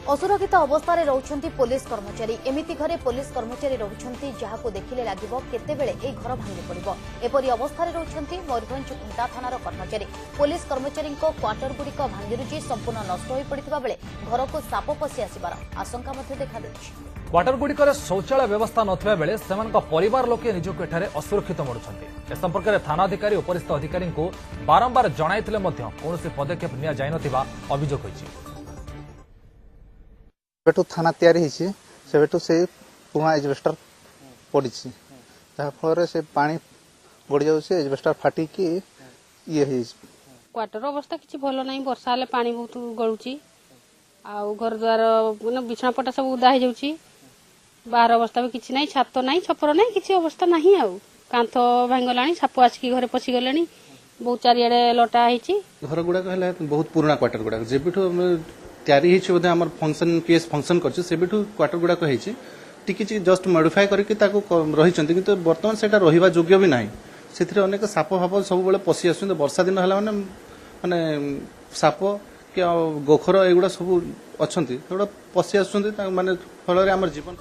असुरक्षित अवस्था रहउछंती पुलिस कर्मचारी एमिति घरे पुलिस कर्मचारी रहउछंती जहाको देखिले लागिबो केतेबेले ए घर भांगी पड़िबो एपरि अवस्था रहउछंती मयूरभंज कुंटा थानार कर्मचारी पुलिस कर्मचारी क्वार्टर गुड़िक भांगिरुजी संपूर्ण नष्ट होई पड़िथिबा बेले घर को साप पशि आसिबार आशंका मध्य देखा देछि। क्वार्टर गुड़िकर शौचालय व्यवस्था नथिबा बेले सेमानक परिवार लोके निजको एठारे असुरक्षित मरुछंती ए संपर्क में थानाधिकारी उपरिस्थ अधिकारी को बारंबार जणाइथिले मध्य कोनोसी पदक्षेप निया जाय नथिबा अभियोग होइछि। बेटू थाना तैयारी होइछि से बेटू से पुराना एजबेस्टर पड़िछि ता फरे से पानी गड़ी जाउ से एजबेस्टर फाटी की ये होइछि। क्वार्टर अवस्था किछि भलो नाही वर्षा हले पानी बहुत गळुछि आ घर द्वार माने बिछना पटा सब उदा हे जाउछि बाहर अवस्था भी किछि नाही छात नाही छपर नाही किछि अवस्था नाही आ कांथ भांगलानी साप आछि घरे पछि गलेनी बहुत चारियाडे लटा हिछि। घर गुडा कहले बहुत पुराना क्वार्टर गुडा जेबिठो तैयारी हिछि बोधे हमर फंक्शन पीएस फंक्शन करछि सेबिठो क्वार्टर गुडा को हिछि टिकिछि जस्ट मॉडिफाई करके ताको रहिचंती किंतु वर्तमान सेटा रहिबा योग्य भी नाही सेथिरे अनेक साप फाप सब बेले पसी आसुंते वर्षा दिन हला माने साप कि गोखर एगुडा सब अछंती एगुडा पसी आसुंते माने फल रे हमर जीवन